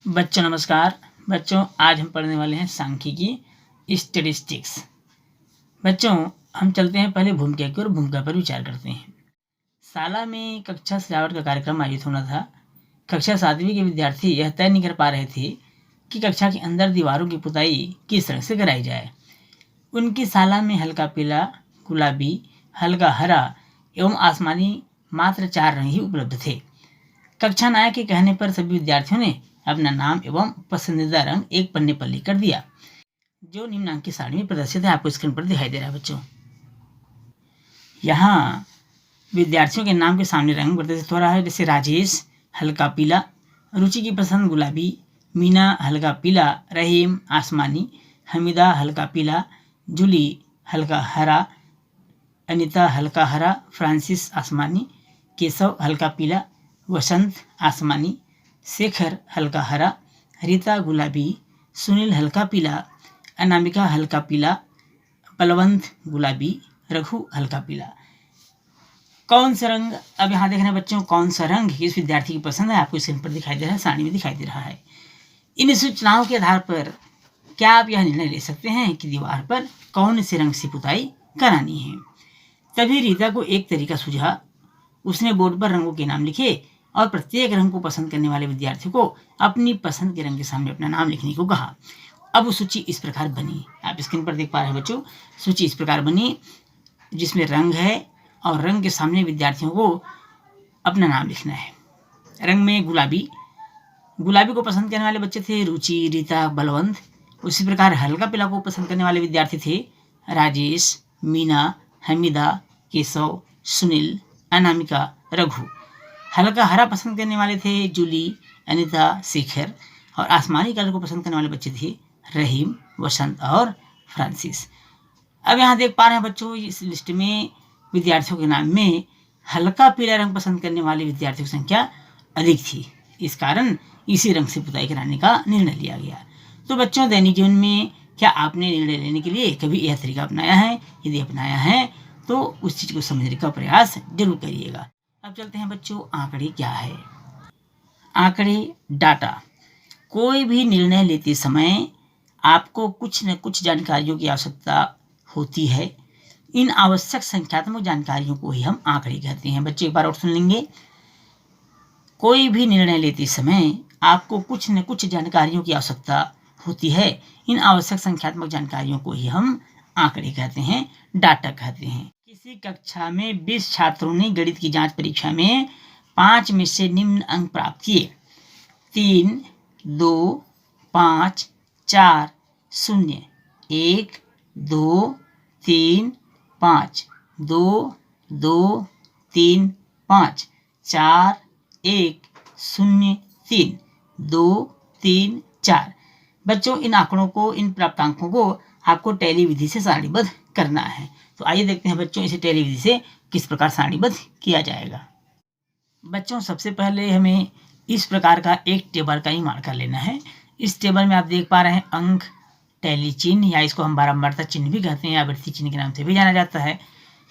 बच्चों नमस्कार। बच्चों आज हम पढ़ने वाले हैं सांख्यिकी स्टैटिस्टिक्स। बच्चों हम चलते हैं पहले भूमिका की और भूमिका पर विचार करते हैं। शाला में कक्षा सजावट का कार्यक्रम आयोजित होना था। कक्षा 7वीं के विद्यार्थी यह तय नहीं कर पा रहे थे कि कक्षा के अंदर दीवारों की पुताई किस रंग से कराई जाए। उनकी शाला में हल्का पीला, गुलाबी, हल्का हरा एवं आसमानी मात्र 4 रंग ही उपलब्ध थे। कक्षा नायक के कहने पर सभी विद्यार्थियों ने अपना नाम एवं पसंदीदा रंग एक पन्ने पर लिख कर दिया, जो निम्नांक की सारणी में प्रदर्शित है। आपको स्क्रीन पर दिखाई दे रहा है बच्चों। यहाँ विद्यार्थियों के नाम के सामने रंग प्रदर्शित हो रहा है, जैसे राजेश हल्का पीला, रुचि की पसंद गुलाबी, मीना हल्का पीला, रहीम आसमानी, हमीदा हल्का पीला, जूली हल्का हरा, अनीता हल्का हरा, फ्रांसिस आसमानी, केशव हल्का पीला, वसंत आसमानी, शेखर हल्का हरा, रीता गुलाबी, सुनील हल्का पीला, अनामिका हल्का पीला, बलवंत गुलाबी, रघु हल्का पीला। कौन सा रंग, अब यहाँ देखना बच्चों, कौन सा रंग इस विद्यार्थी की पसंद है आपको स्क्रीन पर दिखाई दे रहा है, सारणी में दिखाई दे रहा है। इन सूचनाओं के आधार पर क्या आप यह निर्णय ले सकते हैं कि दीवार पर कौन से रंग से पुताई करानी है। तभी रीता को एक तरीका सूझा। उसने बोर्ड पर रंगों के नाम लिखे और प्रत्येक रंग को पसंद करने वाले विद्यार्थी को अपनी पसंद के रंग के सामने अपना नाम लिखने को कहा। अब वो सूची इस प्रकार बनी, आप स्क्रीन पर देख पा रहे हैं बच्चों। सूची इस प्रकार बनी जिसमें रंग है और रंग के सामने विद्यार्थियों को अपना नाम लिखना है। रंग में गुलाबी को पसंद करने वाले बच्चे थे रुचि, रीता, बलवंत। उसी प्रकार हल्का पीला को पसंद करने वाले विद्यार्थी थे राजेश, मीना, हमीदा, केशव, सुनील, अनामिका, रघु। हल्का हरा पसंद करने वाले थे जूली, अनीता, शेखर। और आसमानी कलर को पसंद करने वाले बच्चे थे रहीम, वसंत और फ्रांसिस। अब यहाँ देख पा रहे हैं बच्चों, इस लिस्ट में विद्यार्थियों के नाम में हल्का पीला रंग पसंद करने वाले विद्यार्थियों की संख्या अधिक थी। इस कारण इसी रंग से पुताई कराने का निर्णय लिया गया। तो बच्चों दैनिक जीवन में क्या आपने निर्णय लेने के लिए कभी यह तरीका अपनाया है? यदि अपनाया है तो उस चीज़ को समझने का प्रयास जरूर करिएगा। अब चलते हैं बच्चों, आंकड़े क्या है। आंकड़े डाटा। कोई भी निर्णय लेते समय आपको कुछ न कुछ जानकारियों की आवश्यकता होती है। इन आवश्यक संख्यात्मक जानकारियों को ही हम आंकड़े कहते हैं। बच्चे एक बार और सुन लेंगे। कोई भी निर्णय लेते समय आपको कुछ न कुछ जानकारियों की आवश्यकता होती है। इन आवश्यक संख्यात्मक जानकारियों को ही हम आंकड़े कहते हैं, डाटा कहते हैं। किसी कक्षा में 20 छात्रों ने गणित की जांच परीक्षा में 5 में से निम्न अंक प्राप्त किए: 3, 2, 5, 4, 0, 1, 2, 3, 5, 2, 2, 3, 5, 4, 1, 0, 3, 2, 3, 4। बच्चों इन आंकड़ों को, इन प्राप्तांकों को आपको टैली विधि से सारणीबद्ध करना है। तो आइए देखते हैं बच्चों इसे टैली विधि से किस प्रकार सारणीबद्ध किया जाएगा। बच्चों सबसे पहले हमें इस प्रकार का एक टेबल का निर्माण कर लेना है। इस टेबल में आप देख पा रहे हैं अंक, टैली चिन्ह, या इसको हम बारंबारता चिन्ह भी कहते हैं या वृद्धि चिन्ह के नाम से भी जाना जाता है।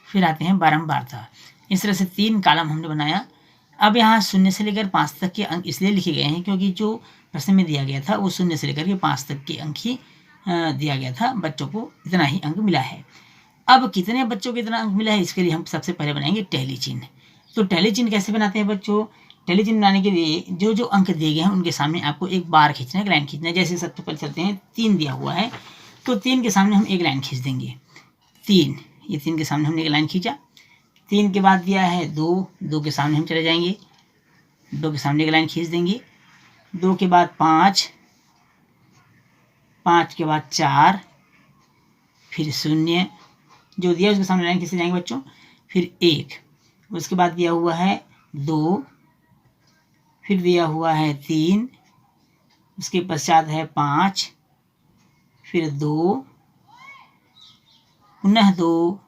फिर आते हैं बारंबारता। इस तरह से 3 कॉलम हमने बनाया। अब यहाँ 0 से लेकर 5 तक के अंक इसलिए लिखे गए हैं क्योंकि जो प्रश्न में दिया गया था वो 0 से लेकर के 5 तक के अंक ही दिया गया था। बच्चों को इतना ही अंक मिला है। अब कितने बच्चों को इतना अंक मिला है इसके लिए हम सबसे पहले बनाएंगे टैली चिन्ह। तो टैली चिन्ह कैसे बनाते हैं बच्चों? टैली चिन्ह बनाने के लिए जो जो अंक दिए गए हैं उनके सामने आपको एक बार खींचना है, एक लाइन खींचना है। जैसे सबसे पहले चलते हैं 3 दिया हुआ है तो 3 के सामने हम एक लाइन खींच देंगे। 3, ये 3 के सामने हमने एक लाइन खींचा। 3 के बाद दिया है 2 के सामने हम चले जाएंगे, 2 के सामने एक लाइन खींच देंगे। 2 के बाद 5 के बाद 4, फिर 0 जो दिया उसके सामने लाइन खींचे जाएंगे बच्चों। फिर 1, उसके बाद दिया हुआ है 2, फिर दिया हुआ है 3, उसके पश्चात है 5, फिर 2, पुनः 2,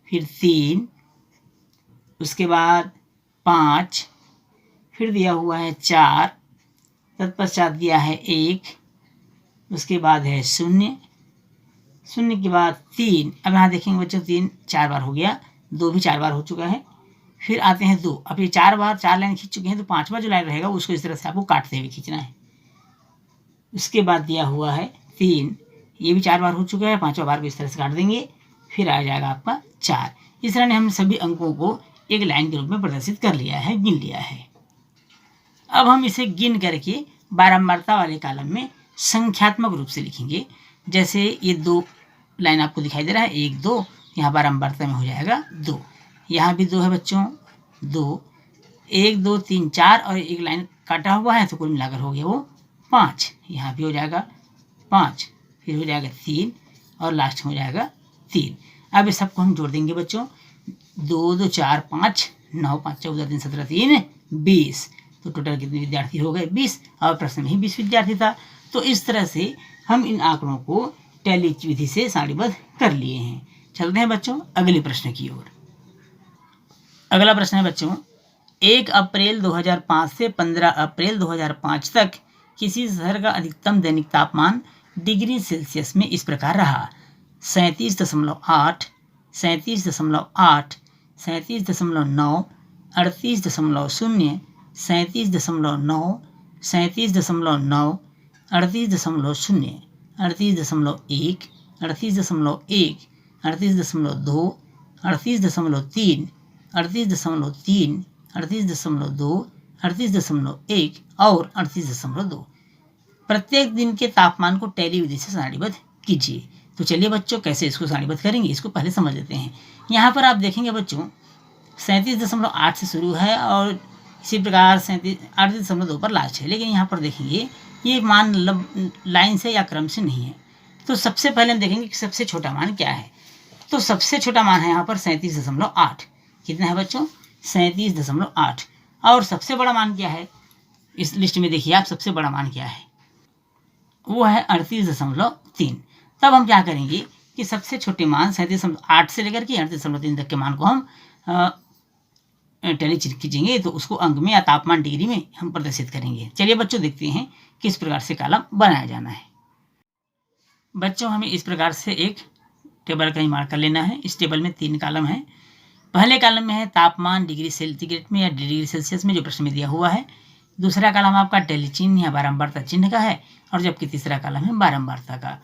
फिर 3, उसके बाद 5, फिर दिया हुआ है 4, तत्पश्चात दिया है 1, उसके बाद है 0 के बाद 3। अब यहाँ देखेंगे बच्चों 3 4 बार हो गया, 2 भी 4 बार हो चुका है। फिर आते हैं 2। अब ये 4 बार 4 लाइन खींच चुके हैं, तो 5वां जो लाइन रहेगा उसको इस तरह से आपको काटते हुए खींचना है। उसके बाद दिया हुआ है 3, ये भी 4 बार हो चुका है, 5वां बार को इस तरह से काट देंगे, फिर आ जाएगा आपका 4। इस तरह ने हम सभी अंकों को एक लाइन के रूप में प्रदर्शित कर लिया है, गिन लिया है। अब हम इसे गिन करके बारंबारता वाले कॉलम में संख्यात्मक रूप से लिखेंगे। जैसे ये 2 लाइन आपको दिखाई दे रहा है, 1 2, यहाँ बारंबारता में हो जाएगा 2। यहाँ भी 2 है बच्चों, 2, 1 2 3 4 और एक लाइन काटा हुआ है, तो कुल मिलाकर हो गया वो 5। यहाँ भी हो जाएगा 5, फिर हो जाएगा 3 और लास्ट में हो जाएगा 3। अब इस सबको हम जोड़ देंगे बच्चों, 2 2 4 5, 9 5 14 3 17 3 20। तो टोटल कितने विद्यार्थी हो गए? 20। और प्रश्न में ही 20 विद्यार्थी था। तो इस तरह से हम इन आंकड़ों को टैली विधि से सारणीबद्ध कर लिए हैं। चलते हैं बच्चों अगले प्रश्न की ओर। अगला प्रश्न है बच्चों, 1 अप्रैल 2005 से 15 अप्रैल 2005 तक किसी शहर का अधिकतम दैनिक तापमान डिग्री सेल्सियस में इस प्रकार रहा: 37.8, 37.8, 37.9, 38.0, 37.9, 37.9, 38.0, 38.1, 38.1, 38.2, 38.3, 38.3, 38.2, 38.1 और 38.2। प्रत्येक दिन के तापमान को टैली विधि से सारणीबद्ध कीजिए। तो चलिए बच्चों कैसे इसको सारणीबद्ध करेंगे, इसको पहले समझ लेते हैं। यहाँ पर आप देखेंगे बच्चों 37.8 से शुरू है और इसी प्रकार 38.2 पर लास्ट है, लेकिन यहाँ पर देखेंगे ये मान लाइन से या क्रम से नहीं है। तो सबसे पहले हम देखेंगे कि सबसे छोटा मान क्या है। तो सबसे छोटा मान है यहाँ पर 37.8। कितना है बच्चों? 37.8। और सबसे बड़ा मान क्या है इस लिस्ट में? देखिए आप, सबसे बड़ा मान क्या है? वो है 38.3। तब हम क्या करेंगे कि सबसे छोटे मान 37.8 से लेकर के 38.3 तक के मान को हम टैली खींचेंगे, तो उसको अंक में या तापमान डिग्री में हम प्रदर्शित करेंगे। चलिए बच्चों देखते हैं किस प्रकार से कॉलम बनाया जाना है। बच्चों हमें इस प्रकार से एक टेबल का निर्माण कर लेना है। इस टेबल में 3 कॉलम हैं। पहले कॉलम में है तापमान डिग्री सेंटीग्रेड में या डिग्री सेल्सियस में, जो प्रश्न में दिया हुआ है। दूसरा कॉलम आपका टैली चिन्ह या बारंबारता चिन्ह का है, और जबकि तीसरा कॉलम है बारंबारता का।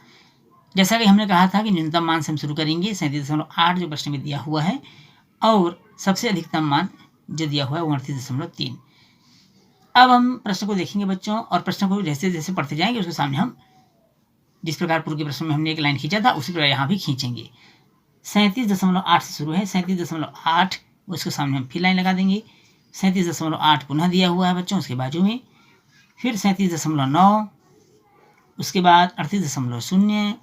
जैसा कि हमने कहा था कि न्यूनतम मान से हम शुरू करेंगे 37.8 जो प्रश्न में दिया हुआ है, और सबसे अधिकतम मान जो दिया हुआ है वो 38.3। अब हम प्रश्न को देखेंगे बच्चों, और प्रश्न को जैसे जैसे पढ़ते जाएंगे उसके सामने हम जिस प्रकार पूर्व के प्रश्न में हमने एक लाइन खींचा था उसी प्रकार यहाँ भी खींचेंगे। 37.8 से शुरू है, 37.8 उसके सामने हम फिर लाइन लगा देंगे। 37.8 पुनः दिया हुआ है बच्चों उसके बाजू में, फिर 37.9, उसके बाद 38.0,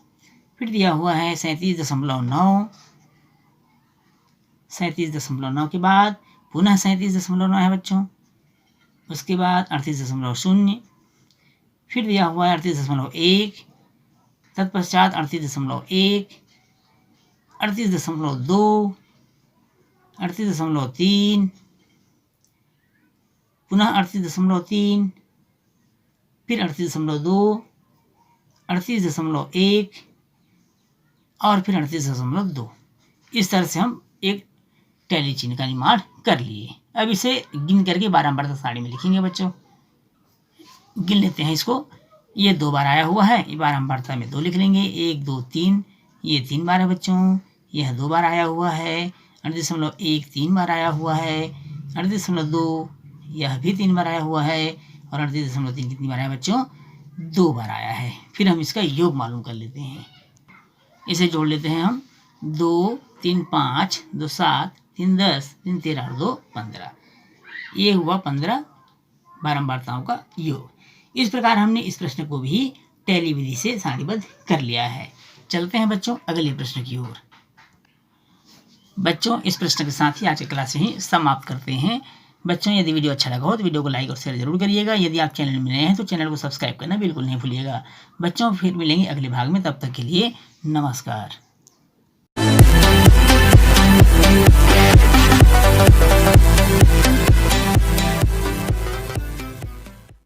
फिर दिया हुआ है 37.9, 37.9 के बाद पुनः 37.9 है बच्चों, उसके बाद 38.0, फिर दिया हुआ है 38.1, तत्पश्चात 38.1, 38.2, 38.3, पुनः 38.3, फिर 38.2, 38.1 और फिर 38.2। इस तरह से हम एक टैली चिन्ह का निर्माण कर लिए। अब इसे गिन करके बारंबारता सारणी में लिखेंगे बच्चों। गिन लेते हैं इसको। ये 2 बार आया हुआ है, ये बारंबारता में 2 लिख लेंगे। 1 2 3, ये 3 बार है बच्चों। यह 2 बार आया हुआ है। 38.1 3 बार आया हुआ है। 38.2 यह भी 3 बार आया हुआ है। और 38.3 कितनी बार आया बच्चों? 2 बार आया है। फिर हम इसका योग मालूम कर लेते हैं। इसे जोड़ लेते हैं हम। 2 3 5, 2 7, 3 10, 3 13 और 2 15। ये हुआ 15 बारंबारताओं का योग। इस प्रकार हमने इस प्रश्न को भी टैली विधि से सारणीबद्ध कर लिया है। चलते हैं बच्चों अगले प्रश्न की ओर। बच्चों इस प्रश्न के साथ ही आज की क्लास यहीं समाप्त करते हैं। बच्चों यदि वीडियो अच्छा लगा हो तो वीडियो को लाइक और शेयर जरूर करिएगा। यदि आप चैनल में नए हैं तो चैनल को सब्सक्राइब करना बिल्कुल नहीं भूलिएगा। बच्चों फिर मिलेंगे अगले भाग में, तब तक के लिए नमस्कार।